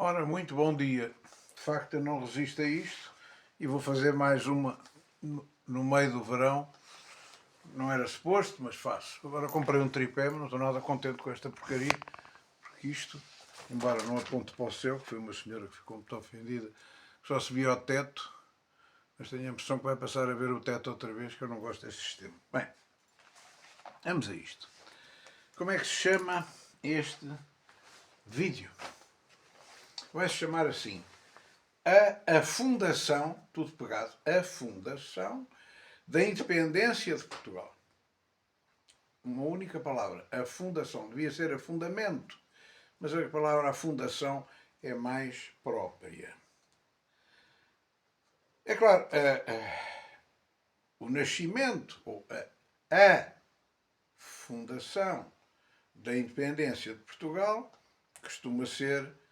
Ora, muito bom dia. De facto, eu não resisto a isto e vou fazer mais uma no meio do verão. Não era suposto, mas faço. Agora comprei um tripé, mas não estou nada contente com esta porcaria, porque isto, embora não aponte para o céu, que foi uma senhora que ficou muito ofendida, só se via ao teto, mas tenho a impressão que vai passar a ver o teto outra vez, que eu não gosto deste sistema. Bem, vamos a isto. Como é que se chama este vídeo? Vai-se chamar assim: a fundação, tudo pegado, a fundação da independência de Portugal. Uma única palavra, a fundação. Devia ser afundamento, mas a palavra a fundação é mais própria. É claro, o nascimento, ou a fundação da independência de Portugal, costuma ser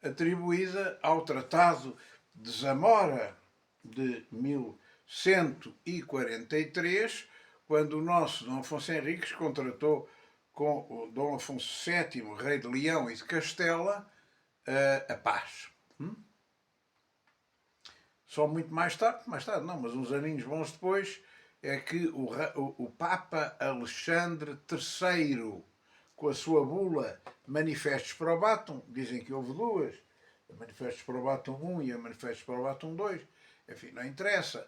atribuída ao Tratado de Zamora de 1143, quando o nosso Dom Afonso Henriques contratou com o Dom Afonso VII, rei de Leão e de Castela, a paz. Só muito mais tarde não, mas uns aninhos bons depois, é que o Papa Alexandre III, com a sua bula Manifestos Probatum, dizem que houve duas, a Manifestos Probatum 1 e a Manifestos Probatum 2, enfim, não interessa,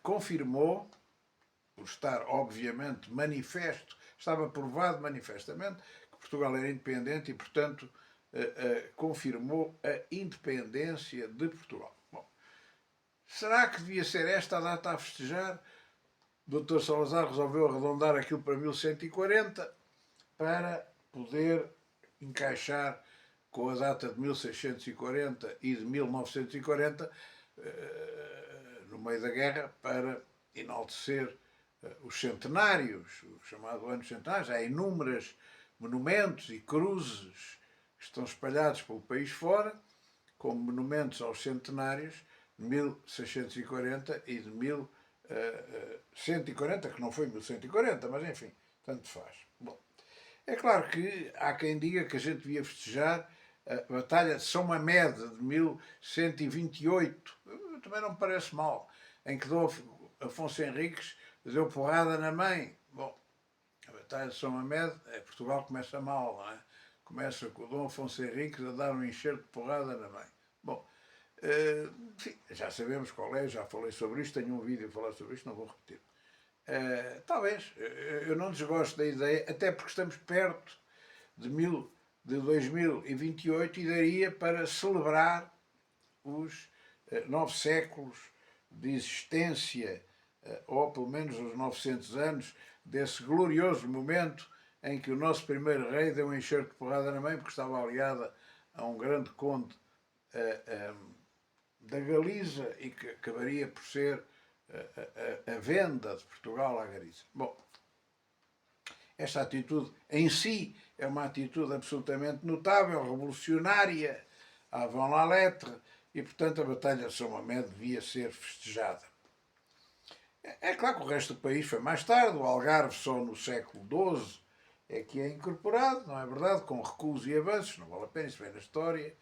confirmou, por estar obviamente manifesto, estava provado manifestamente que Portugal era independente e, portanto, confirmou a independência de Portugal. Bom, será que devia ser esta a data a festejar? O Dr. Salazar resolveu arredondar aquilo para 1140 para poder encaixar com a data de 1640 e de 1940 no meio da guerra, para enaltecer os centenários, o chamado ano centenário. Há inúmeros monumentos e cruzes que estão espalhados pelo país fora, como monumentos aos centenários de 1640 e de 1140, que não foi 1140, mas enfim, tanto faz. Bom, é claro que há quem diga que a gente devia festejar a Batalha de São Mamede de 1128, também não me parece mal, em que Dom Afonso Henriques deu porrada na mãe. Bom, a Batalha de São Mamede, Portugal começa mal, não é? Começa com o Dom Afonso Henriques a dar um enxerto de porrada na mãe. Bom, enfim, já sabemos qual é, já falei sobre isto, tenho um vídeo a falar sobre isto, não vou repetir. Talvez, eu não desgosto da ideia, até porque estamos perto de 2028 e daria para celebrar os 9 séculos de existência, ou pelo menos os 900 anos, desse glorioso momento em que o nosso primeiro rei deu um enxerto de porrada na mãe porque estava aliada a um grande conde da Galiza e que acabaria por ser a venda de Portugal à Galiza. Bom, esta atitude em si é uma atitude absolutamente notável, revolucionária, avant la lettre, e portanto a Batalha de São Mamede devia ser festejada. É claro que o resto do país foi mais tarde, o Algarve só no século XII é que é incorporado, não é verdade? Com recuos e avanços, não vale a pena, isso vem na história.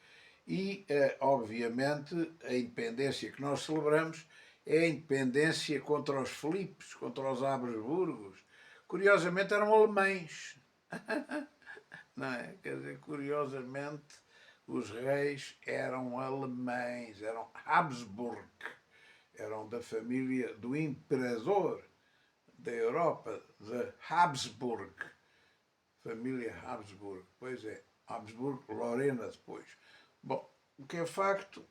E, obviamente, a independência que nós celebramos é a independência contra os Filipes, contra os Habsburgos. Curiosamente eram alemães. Não é? Quer dizer, curiosamente, os reis eram alemães, eram Habsburg, eram da família do imperador da Europa, de Habsburg, família Habsburg, pois é, Habsburg, Lorena depois. Bom, o que é facto,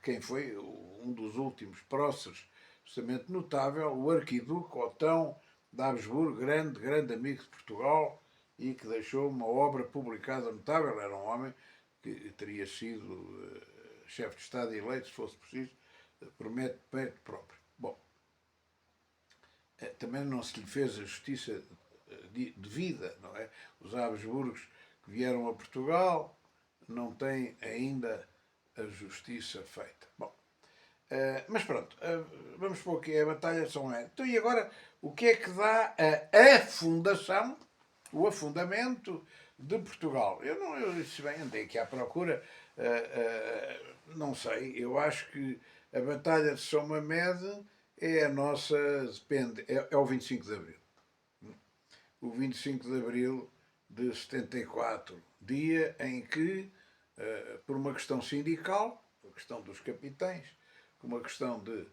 quem foi um dos últimos próceres justamente notável, o arquiduque Otão de Habsburgo, grande amigo de Portugal, e que deixou uma obra publicada notável. Era um homem que teria sido chefe de Estado eleito, se fosse preciso, por mérito próprio. Bom, também não se lhe fez a justiça devida, não é? Os Habsburgos que vieram a Portugal não têm ainda a justiça feita. Bom, mas pronto, vamos pôr aqui a Batalha de São Mamede. Então, e agora, o que é que dá a fundação, o afundamento de Portugal. Eu disse bem, andei aqui à procura, não sei, eu acho que a Batalha de São Mamede é a nossa, depende, é o 25 de Abril. O 25 de Abril de 74, dia em que, por uma questão sindical, por questão dos capitães, por uma questão de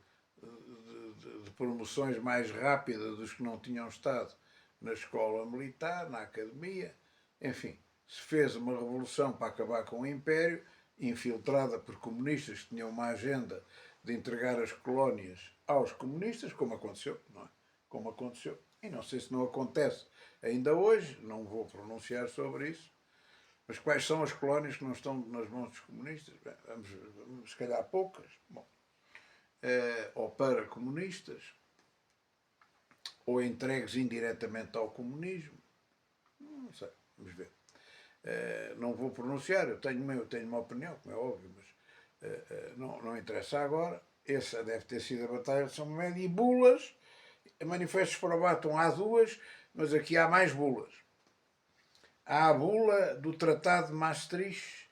promoções mais rápidas dos que não tinham estado na escola militar, na academia, enfim, se fez uma revolução para acabar com o Império, infiltrada por comunistas que tinham uma agenda de entregar as colónias aos comunistas, como aconteceu, não é? Como aconteceu. E não sei se não acontece ainda hoje, não vou pronunciar sobre isso, mas quais são as colónias que não estão nas mãos dos comunistas? Bem, vamos se calhar poucas. Bom, ou para comunistas, ou entregues indiretamente ao comunismo. Não sei, vamos ver. Não vou pronunciar, eu tenho uma opinião, como é óbvio, mas não interessa agora. Essa deve ter sido a Batalha de São Mamede. E bulas, manifestos para Batom há duas, mas aqui há mais bulas. Há a bula do Tratado de Maastricht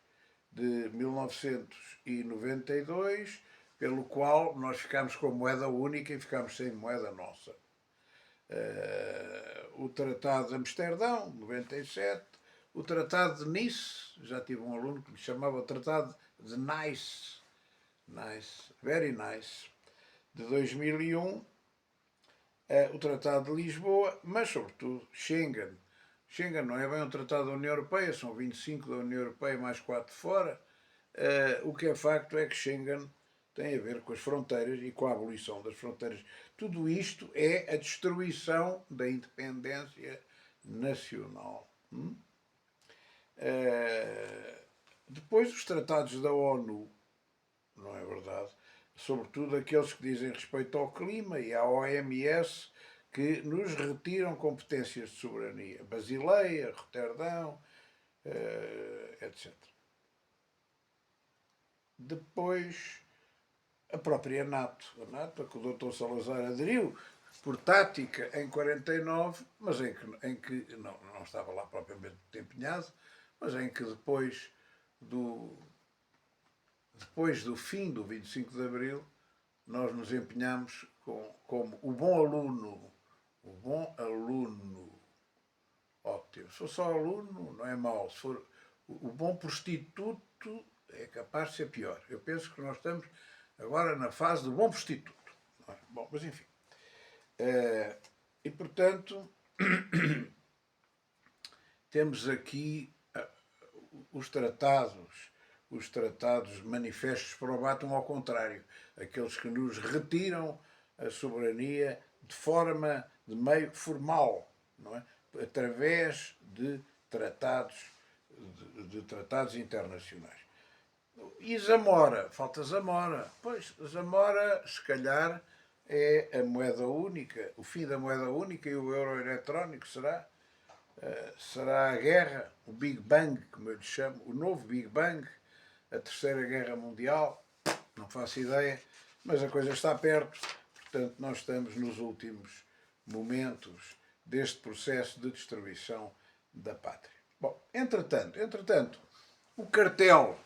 de 1992, pelo qual nós ficámos com moeda única e ficámos sem moeda nossa. O Tratado de Amsterdão, 97, o Tratado de Nice, já tive um aluno que me chamava o Tratado de Nice, very nice, de 2001, o Tratado de Lisboa, mas sobretudo Schengen. Schengen não é bem um tratado da União Europeia, são 25 da União Europeia mais 4 de fora. O que é facto é que Schengen tem a ver com as fronteiras e com a abolição das fronteiras. Tudo isto é a destruição da independência nacional. Depois os tratados da ONU, não é verdade? Sobretudo aqueles que dizem respeito ao clima e à OMS, que nos retiram competências de soberania. Basileia, Roterdão, etc. Depois, a própria NATO. A NATO, a que o Dr. Salazar aderiu por tática em 49, mas em que não estava lá propriamente empenhado, mas em que depois do fim do 25 de Abril, nós nos empenhamos como o bom aluno óptimo. Se for só aluno, não é mau. Se for o bom prostituto, é capaz de ser pior. Eu penso que nós estamos agora na fase do bom prostituto. Não é? Bom, mas enfim. E portanto, temos aqui os tratados manifestos probatam ao contrário, aqueles que nos retiram a soberania de meio formal, não é? Através de tratados internacionais. E Zamora, falta Zamora. Pois, Zamora, se calhar, é a moeda única, o fim da moeda única e o euro eletrónico será a guerra, o Big Bang, como eu lhe chamo, o novo Big Bang, a Terceira Guerra Mundial, não faço ideia, mas a coisa está perto, portanto nós estamos nos últimos momentos deste processo de destruição da pátria. Bom, entretanto, o cartel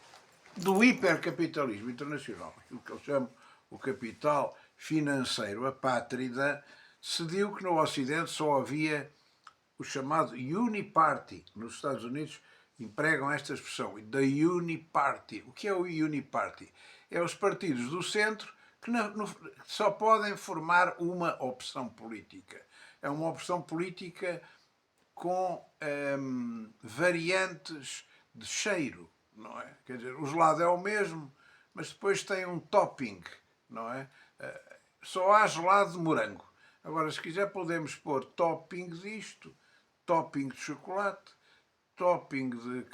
do hipercapitalismo internacional, aquilo que eu chamo o capital financeiro apátrida, decidiu que no Ocidente só havia o chamado Uniparty. Nos Estados Unidos empregam esta expressão, da Uniparty. O que é o Uniparty? É os partidos do centro que só podem formar uma opção política. É uma opção política com variantes de cheiro, não é? Quer dizer, o gelado é o mesmo, mas depois tem um topping, não é? Só há gelado de morango. Agora, se quiser, podemos pôr topping disto, topping de chocolate, topping de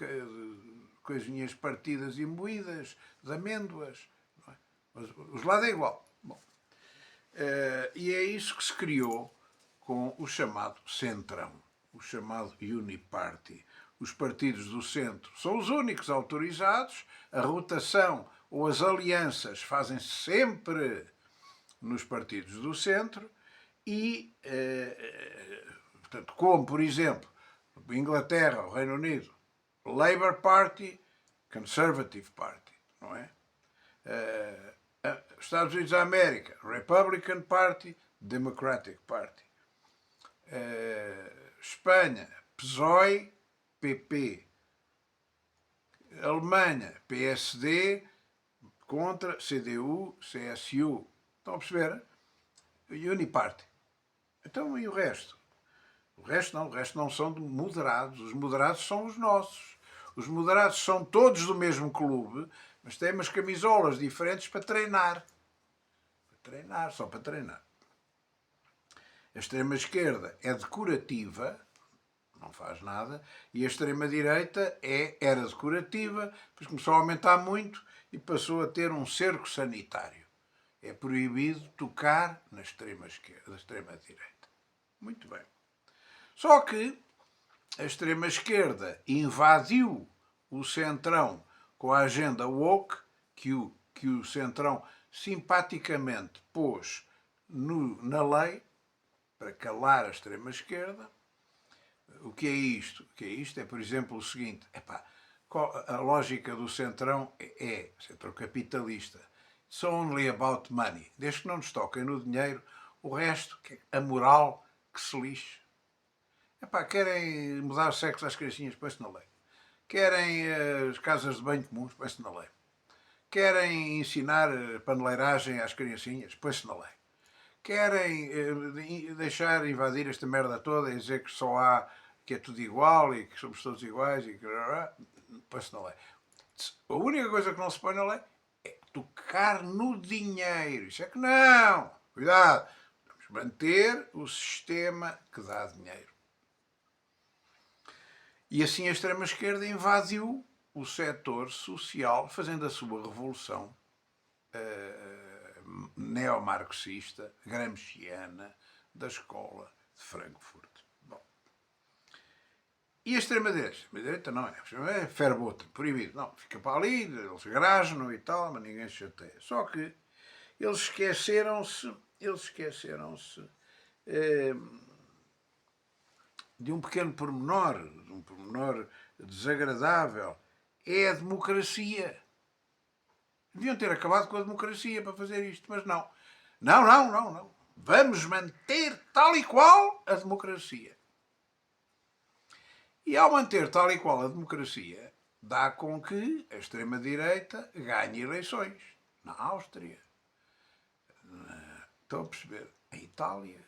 coisinhas partidas e moídas, de amêndoas. Não é? Mas o gelado é igual. Bom, e é isso que se criou com o chamado Centrão, o chamado Uniparty. Os partidos do centro são os únicos autorizados, a rotação ou as alianças fazem-se sempre nos partidos do centro e, portanto, como, por exemplo, Inglaterra, o Reino Unido, Labour Party, Conservative Party, não é? Estados Unidos da América, Republican Party, Democratic Party. Espanha, PSOE, PP. Alemanha, PSD, contra CDU, CSU. Estão a perceber? Uniparty. Então, e o resto? O resto não são moderados. Os moderados são os nossos. Os moderados são todos do mesmo clube, mas têm umas camisolas diferentes para treinar. Para treinar, só para treinar. A extrema-esquerda é decorativa, não faz nada, e a extrema-direita era decorativa, depois começou a aumentar muito e passou a ter um cerco sanitário. É proibido tocar na extrema-esquerda, na extrema-direita. Muito bem. Só que a extrema-esquerda invadiu o centrão com a agenda woke, que o centrão simpaticamente pôs na lei para calar a extrema-esquerda. O que é isto? O que é isto? É, por exemplo, o seguinte. A lógica do centrão centrão capitalista. It's only about money. Desde que não nos toquem no dinheiro, o resto, a moral, que se lixe. Querem mudar o sexo às criancinhas, põe-se na lei. Querem as casas de banho comuns, põe-se na lei. Querem ensinar paneleiragem às criancinhas, põe-se na lei. Querem deixar invadir esta merda toda e dizer que só há, que é tudo igual e que somos todos iguais e que põe-se na lei. A única coisa que não se põe na lei é tocar no dinheiro. Isso é que não! Cuidado! Vamos manter o sistema que dá dinheiro. E assim a extrema-esquerda invadiu o setor social, fazendo a sua revolução neomarxista, gramsciana, da escola de Frankfurt. Bom. E a extrema-direita não é ferbotra, proibido. Não, fica para ali, eles grasnam e tal, mas ninguém se chateia. Só que eles esqueceram-se de um pequeno pormenor, de um pormenor desagradável. É a democracia. Deviam ter acabado com a democracia para fazer isto, mas não. Não. Vamos manter tal e qual a democracia. E ao manter tal e qual a democracia, dá com que a extrema-direita ganhe eleições. Na Áustria, estão a perceber? Em Itália,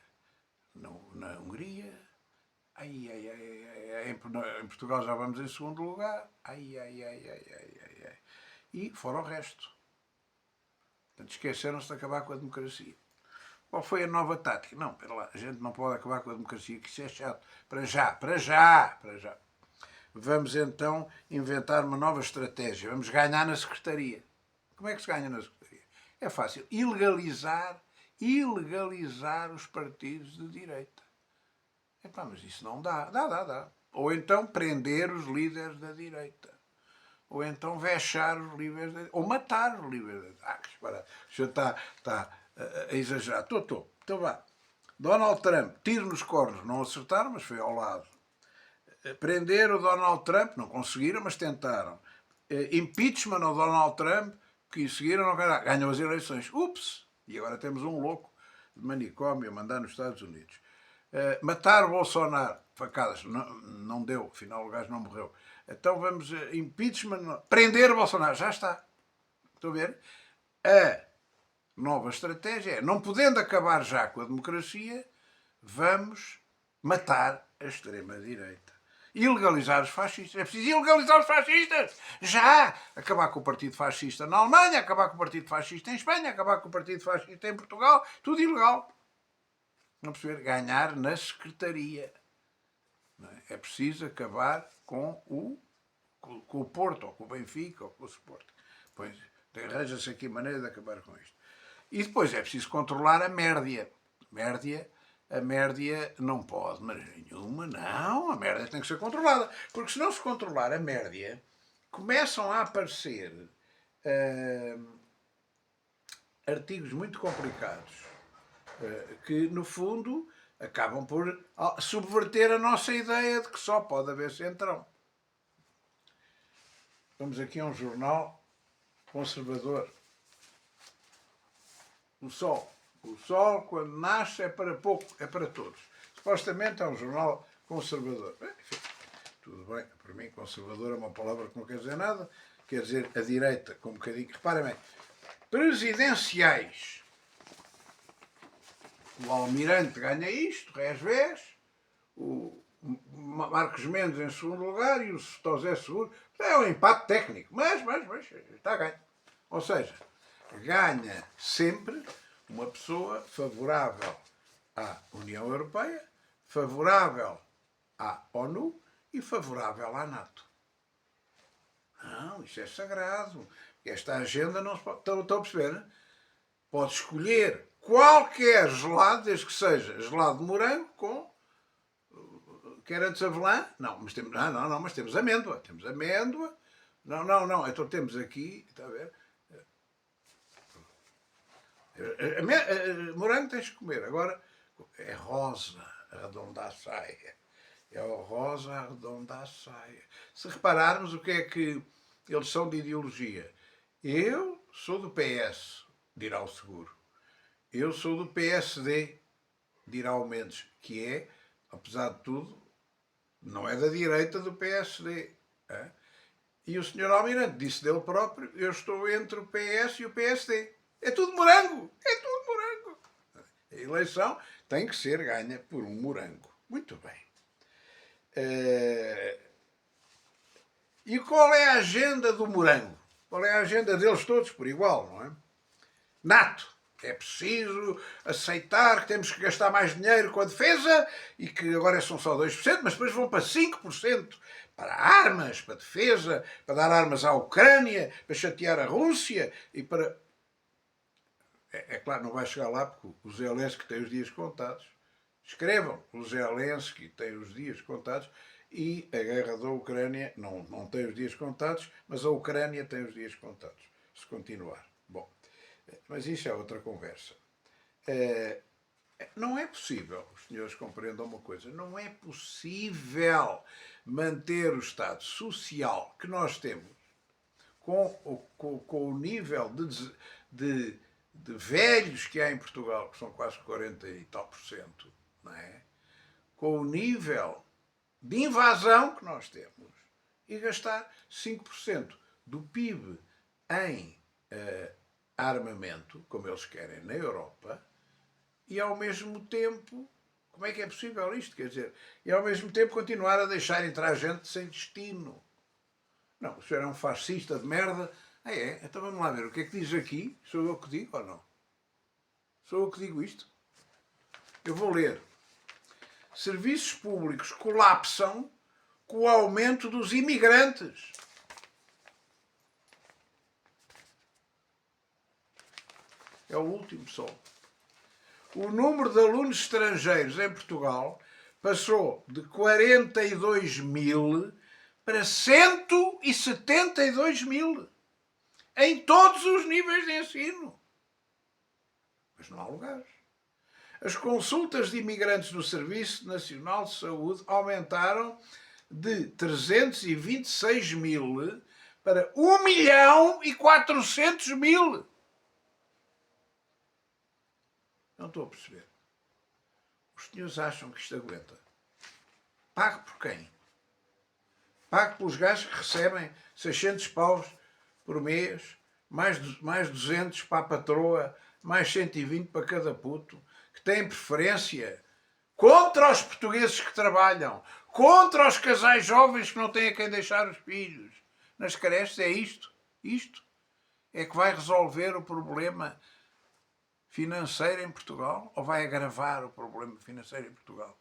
na Hungria, em Portugal já vamos em segundo lugar, e fora o resto. Portanto, esqueceram-se de acabar com a democracia. Qual foi a nova tática? Não, espera lá, a gente não pode acabar com a democracia, que isso é chato. Para já. Vamos então inventar uma nova estratégia. Vamos ganhar na secretaria. Como é que se ganha na secretaria? É fácil. Ilegalizar os partidos de direita. Mas isso não dá. Dá. Ou então prender os líderes da direita. Ou então vexar os líderes da direita. Ou matar os líderes da direita. Que disparate. O senhor está a exagerar. Estou. Então vá. Donald Trump, tiro nos cornos. Não acertaram, mas foi ao lado. Prender o Donald Trump, não conseguiram, mas tentaram. Impeachment ao Donald Trump, conseguiram, não ganharam. Ganham as eleições. Ups! E agora temos um louco de manicômio a mandar nos Estados Unidos. Matar o Bolsonaro, facadas, não deu, afinal o gajo não morreu. Então vamos, impeachment, prender o Bolsonaro, já está. Estão a ver? A nova estratégia é, não podendo acabar já com a democracia, vamos matar a extrema-direita. Ilegalizar os fascistas. É preciso ilegalizar os fascistas! Já! Acabar com o partido fascista na Alemanha, acabar com o partido fascista em Espanha, acabar com o partido fascista em Portugal, tudo ilegal. Não perceber? Ganhar na secretaria. É preciso acabar com o Porto, ou com o Benfica, ou com o Sporting. Pois, arranja-se aqui maneira de acabar com isto. E depois é preciso controlar a média. A média não pode, de maneira nenhuma, não. A média tem que ser controlada. Porque se não se controlar a média, começam a aparecer artigos muito complicados que, no fundo, acabam por subverter a nossa ideia de que só pode haver centrão. Vamos aqui a um jornal conservador. O Sol. O Sol, quando nasce, é para pouco, é para todos. Supostamente é um jornal conservador. Enfim, tudo bem, para mim conservador é uma palavra que não quer dizer nada, quer dizer a direita, com um bocadinho. Reparem bem, presidenciais. O Almirante ganha isto, Resvés, o Marcos Mendes em segundo lugar e o José Seguro. É um empate técnico, mas está ganho. Ou seja, ganha sempre uma pessoa favorável à União Europeia, favorável à ONU e favorável à NATO. Não, isto é sagrado. Esta agenda não se pode... Estão a perceber? Né? Pode escolher qualquer gelado, desde que seja gelado de morango com... Quer antes avelã? Não, mas temos, mas temos amêndoa. Temos amêndoa. Não. Então temos aqui... Está a ver? Morango tens de comer. Agora é rosa, arredondar a saia. É o rosa, arredondar a saia. Se repararmos o que é que eles são de ideologia. Eu sou do PS, dirá o Seguro. Eu sou do PSD, dirá o Mendes, que é, apesar de tudo, não é da direita do PSD. É? E o Sr. Almirante disse dele próprio, eu estou entre o PS e o PSD. É tudo morango! É tudo morango! A eleição tem que ser ganha por um morango. Muito bem. E qual é a agenda do morango? Qual é a agenda deles todos por igual, não é? NATO. É preciso aceitar que temos que gastar mais dinheiro com a defesa e que agora são só 2%, mas depois vão para 5% para armas, para defesa, para dar armas à Ucrânia, para chatear a Rússia e para... É claro, não vai chegar lá porque o Zelensky tem os dias contados. Escrevam, o Zelensky tem os dias contados e a guerra da Ucrânia não tem os dias contados, mas a Ucrânia tem os dias contados, se continuar. Bom, mas isso é outra conversa. Não é possível, os senhores compreendam uma coisa, não é possível manter o Estado social que nós temos com o nível de velhos que há em Portugal, que são quase 40 e tal %, não é? Com o nível de invasão que nós temos e gastar 5% do PIB em armamento, como eles querem na Europa, e ao mesmo tempo, como é que é possível isto? Quer dizer, e ao mesmo tempo continuar a deixar entrar gente sem destino. Não, o senhor é um fascista de merda. Então vamos lá ver, o que é que diz aqui? Sou eu que digo ou não? Sou eu que digo isto? Eu vou ler. Serviços públicos colapsam com o aumento dos imigrantes. É o último só. O número de alunos estrangeiros em Portugal passou de 42 mil para 172 mil. Em todos os níveis de ensino. Mas não há lugares. As consultas de imigrantes no Serviço Nacional de Saúde aumentaram de 326 mil para 1.400.000. Não estou a perceber. Os senhores acham que isto aguenta? Pago por quem? Pago pelos gajos que recebem 600 paus por mês, mais 200 para a patroa, mais 120 para cada puto, que têm preferência contra os portugueses que trabalham, contra os casais jovens que não têm a quem deixar os filhos. Nas creches é isto. Isto é que vai resolver o problema financeiro em Portugal ou vai agravar o problema financeiro em Portugal?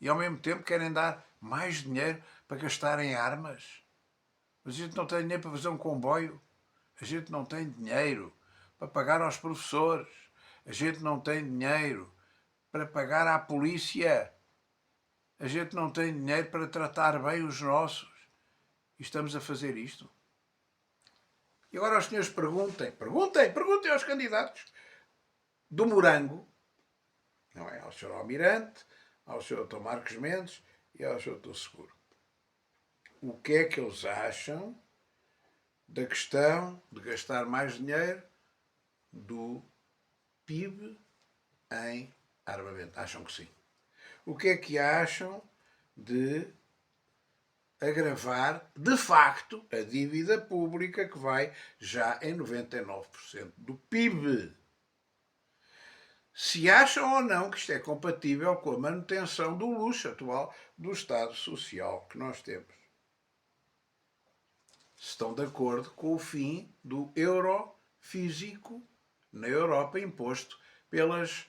E ao mesmo tempo querem dar mais dinheiro para gastar em armas. Mas a gente não tem dinheiro para fazer um comboio. A gente não tem dinheiro para pagar aos professores. A gente não tem dinheiro para pagar à polícia. A gente não tem dinheiro para tratar bem os nossos. E estamos a fazer isto. E agora os senhores perguntem aos candidatos do morango. Não é? Ao Sr. Almirante, ao Sr. Dr. Marcos Mendes e ao Sr. Dr. Seguro. O que é que eles acham da questão de gastar mais dinheiro do PIB em armamento? Acham que sim. O que é que acham de agravar, de facto, a dívida pública que vai já em 99% do PIB? Se acham ou não que isto é compatível com a manutenção do luxo atual do Estado Social que nós temos. Se estão de acordo com o fim do euro físico na Europa imposto pelas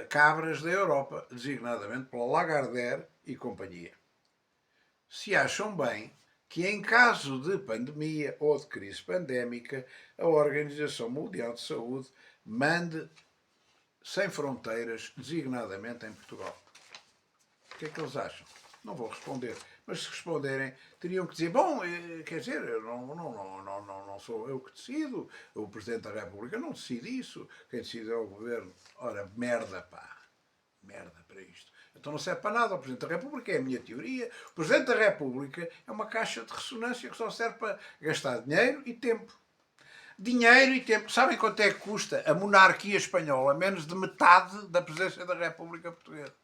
cabras da Europa, designadamente pela Lagardère e companhia. Se acham bem que em caso de pandemia ou de crise pandémica, a Organização Mundial de Saúde mande sem fronteiras, designadamente em Portugal. O que é que eles acham? Não vou responder. Mas se responderem, teriam que dizer, bom, quer dizer, não sou eu que decido, o Presidente da República não decide isso, quem decide é o Governo. Ora, merda, pá. Merda para isto. Então não serve para nada. O Presidente da República é a minha teoria. O Presidente da República é uma caixa de ressonância que só serve para gastar dinheiro e tempo. Dinheiro e tempo. Sabem quanto é que custa a monarquia espanhola? Menos de metade da presidência da República Portuguesa.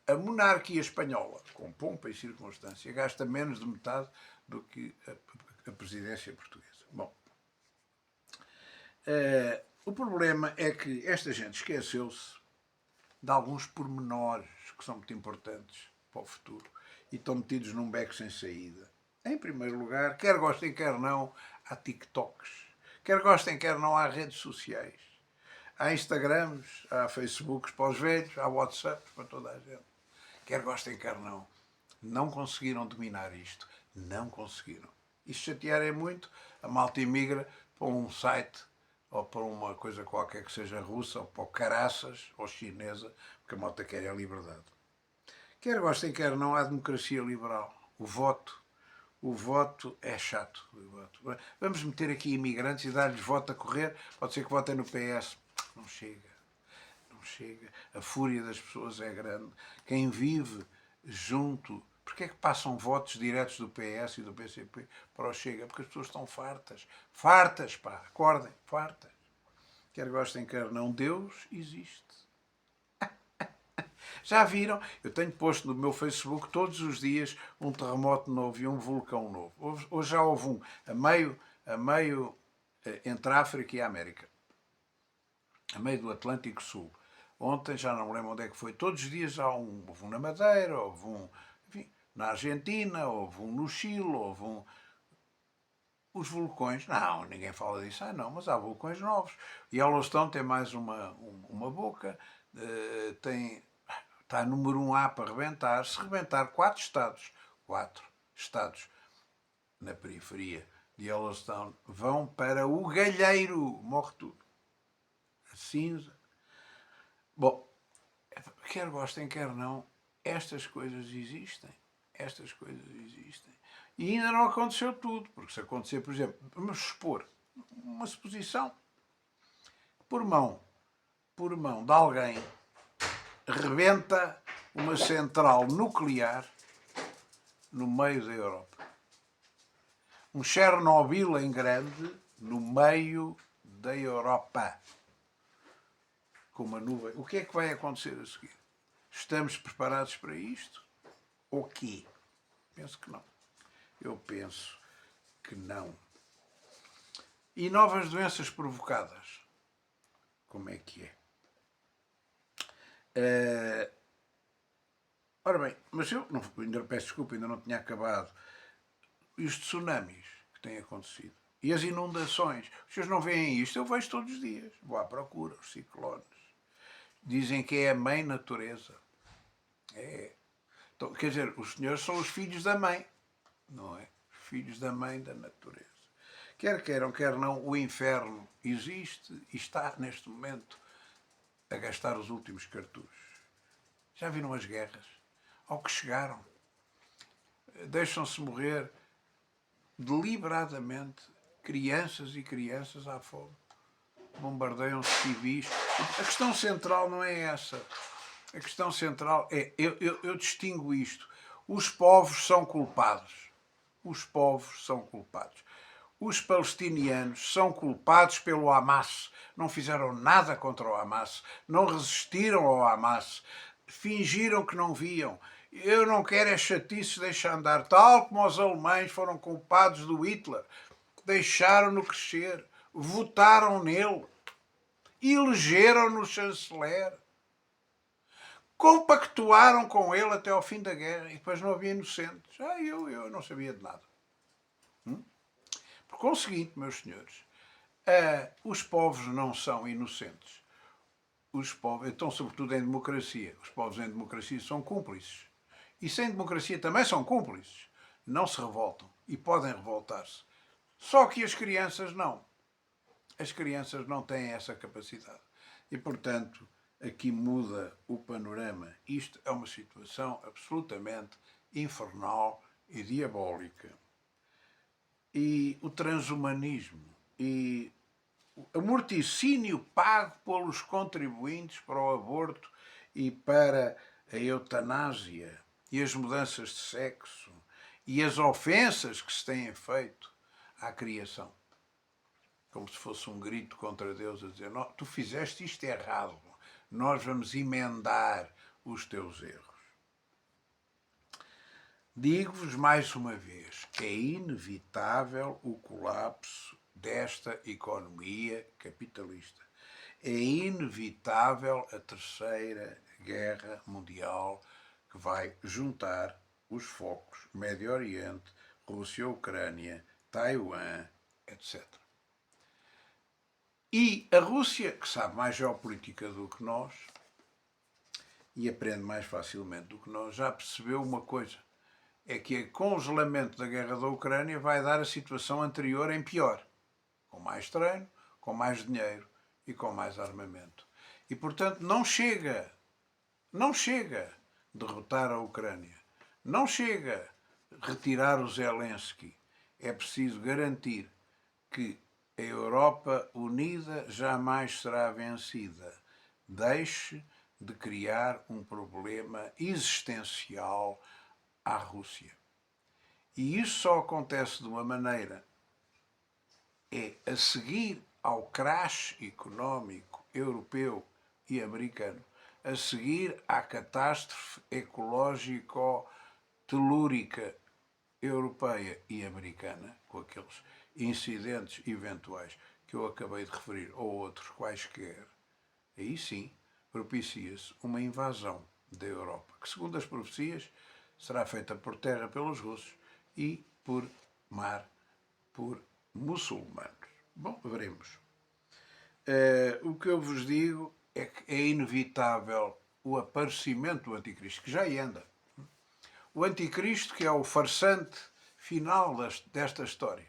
A monarquia espanhola, com pompa e circunstância, gasta menos de metade do que a presidência portuguesa. Bom, o problema é que esta gente esqueceu-se de alguns pormenores que são muito importantes para o futuro e estão metidos num beco sem saída. Em primeiro lugar, quer gostem, quer não, há TikToks. Quer gostem, quer não, há redes sociais. Há Instagrams, há Facebooks para os velhos, há WhatsApps para toda a gente. Quer gostem, quer não. Não conseguiram dominar isto. Não conseguiram. E se chatearem muito, a malta imigra para um site ou para uma coisa qualquer que seja russa, ou para o caraças, ou chinesa, porque a malta quer a liberdade. Quer gostem, quer não, há democracia liberal. O voto é chato. Vamos meter aqui imigrantes e dar-lhes voto a correr. Pode ser que votem no PS. Não chega. Não chega. A fúria das pessoas é grande. Quem vive junto... Porquê é que passam votos diretos do PS e do PCP para o Chega? Porque as pessoas estão fartas. Fartas, pá. Acordem. Fartas. Quer gostem, quer não. Deus existe. Já viram? Eu tenho posto no meu Facebook todos os dias um terremoto novo e um vulcão novo. Hoje já houve um a meio entre a África e a América. A meio do Atlântico Sul. Ontem, já não me lembro onde é que foi, todos os dias há um. Houve um na Madeira, houve um enfim, na Argentina, houve um no Chile, houve um... Os vulcões, não, ninguém fala disso, não, mas há vulcões novos. Yellowstone tem mais uma boca, está número 1A para rebentar. Se rebentar 4 estados na periferia de Yellowstone vão para o galheiro, morre tudo. A cinza. Bom, quer gostem, quer não, estas coisas existem. Estas coisas existem. E ainda não aconteceu tudo, porque se acontecer, por exemplo, vamos expor uma suposição, por mão de alguém, rebenta uma central nuclear no meio da Europa. Um Chernobyl em grande no meio da Europa. Com uma nuvem. O que é que vai acontecer a seguir? Estamos preparados para isto? Ou quê? Penso que não. Eu penso que não. E novas doenças provocadas? Como é que é? Ora bem, mas eu ainda peço desculpa, ainda não tinha acabado. E os tsunamis que têm acontecido? E as inundações? Os senhores não veem isto? Eu vejo todos os dias. Vou à procura, os ciclones. Dizem que é a mãe natureza. É. Então, quer dizer, os senhores são os filhos da mãe, não é? Os filhos da mãe da natureza. Quer queiram, quer não, o inferno existe e está, neste momento, a gastar os últimos cartuchos. Já viram as guerras? Ao que chegaram. Deixam-se morrer deliberadamente crianças e crianças à fome. Bombardeiam-se civis. A questão central não é essa. A questão central é, eu distingo isto. Os povos são culpados. Os povos são culpados. Os palestinianos são culpados pelo Hamas. Não fizeram nada contra o Hamas. Não resistiram ao Hamas. Fingiram que não viam. Eu não quero é chatice, deixa andar. Tal como os alemães foram culpados do Hitler. Deixaram-no crescer. Votaram nele. Elegeram-no chanceler. Compactuaram com ele até ao fim da guerra e depois não havia inocentes. Eu não sabia de nada. Por conseguinte, meus senhores, os povos não são inocentes. Os povos, então, sobretudo em democracia, os povos em democracia são cúmplices. E sem democracia também são cúmplices. Não se revoltam e podem revoltar-se. Só que as crianças não. As crianças não têm essa capacidade. E, portanto, aqui muda o panorama. Isto é uma situação absolutamente infernal e diabólica. E o transhumanismo e o morticínio pago pelos contribuintes para o aborto e para a eutanásia e as mudanças de sexo e as ofensas que se têm feito à criação. Como se fosse um grito contra Deus a dizer: não, tu fizeste isto errado, nós vamos emendar os teus erros. Digo-vos mais uma vez, é inevitável o colapso desta economia capitalista. É inevitável a Terceira Guerra Mundial, que vai juntar os focos Médio Oriente, Rússia, Ucrânia, Taiwan, etc. E a Rússia, que sabe mais geopolítica do que nós e aprende mais facilmente do que nós, já percebeu uma coisa. É que o congelamento da guerra da Ucrânia vai dar a situação anterior em pior. Com mais treino, com mais dinheiro e com mais armamento. E, portanto, não chega derrotar a Ucrânia. Não chega retirar o Zelensky. É preciso garantir que a Europa unida jamais será vencida. Deixe de criar um problema existencial à Rússia. E isso só acontece de uma maneira, é a seguir ao crash económico europeu e americano, a seguir à catástrofe ecológico-telúrica europeia e americana, com aqueles incidentes eventuais que eu acabei de referir, ou outros quaisquer, aí sim propicia-se uma invasão da Europa, que, segundo as profecias, será feita por terra pelos russos e por mar por muçulmanos. Bom, veremos. O que eu vos digo é que é inevitável o aparecimento do anticristo, que já aí anda. O anticristo, que é o farsante final desta história,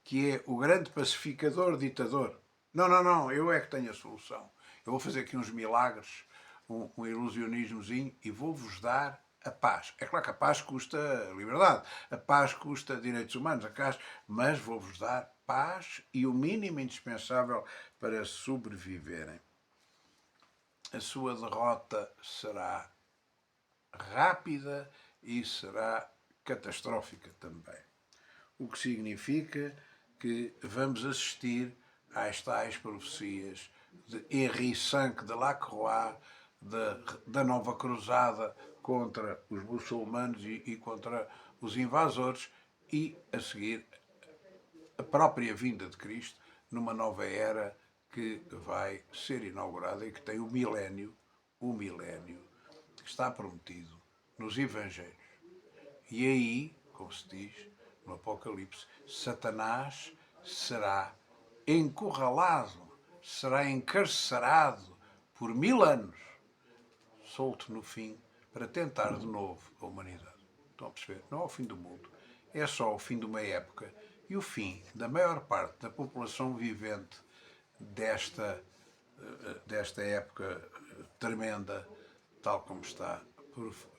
que é o grande pacificador, ditador. Não, eu é que tenho a solução. Eu vou fazer aqui uns milagres, um ilusionismozinho, e vou-vos dar a paz. É claro que a paz custa liberdade, a paz custa direitos humanos, mas vou-vos dar paz e o mínimo indispensável para sobreviverem. A sua derrota será rápida e será catastrófica também. O que significa que vamos assistir às tais profecias de Henri V de Lacroix, da nova cruzada contra os muçulmanos e contra os invasores, e a seguir a própria vinda de Cristo numa nova era que vai ser inaugurada e que tem o milénio que está prometido nos Evangelhos. E aí, como se diz no Apocalipse, Satanás será encurralado, será encarcerado por 1000 anos, solto no fim, para tentar de novo a humanidade. Estão a perceber? Não é o fim do mundo, é só o fim de uma época e o fim da maior parte da população vivente desta época tremenda, tal como está.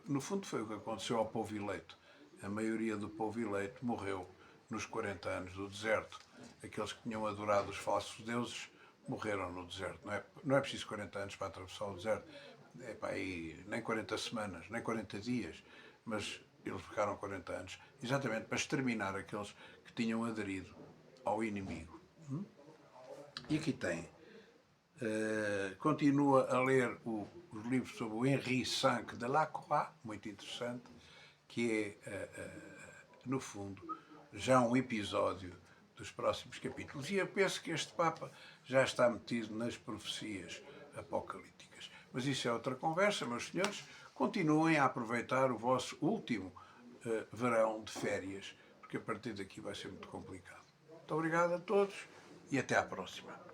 No fundo foi o que aconteceu ao povo eleito. A maioria do povo eleito morreu nos 40 anos do deserto. Aqueles que tinham adorado os falsos deuses morreram no deserto. Não é preciso 40 anos para atravessar o deserto. epá, aí nem 40 semanas, nem 40 dias, mas eles ficaram 40 anos, exatamente para exterminar aqueles que tinham aderido ao inimigo. E aqui tem. Continua a ler os livros sobre o Henri V de Lacroix, muito interessante, que é, no fundo, já um episódio dos próximos capítulos. E eu penso que este Papa já está metido nas profecias apocalípticas. Mas isso é outra conversa, meus senhores. Continuem a aproveitar o vosso último verão de férias, porque a partir daqui vai ser muito complicado. Muito obrigado a todos e até à próxima.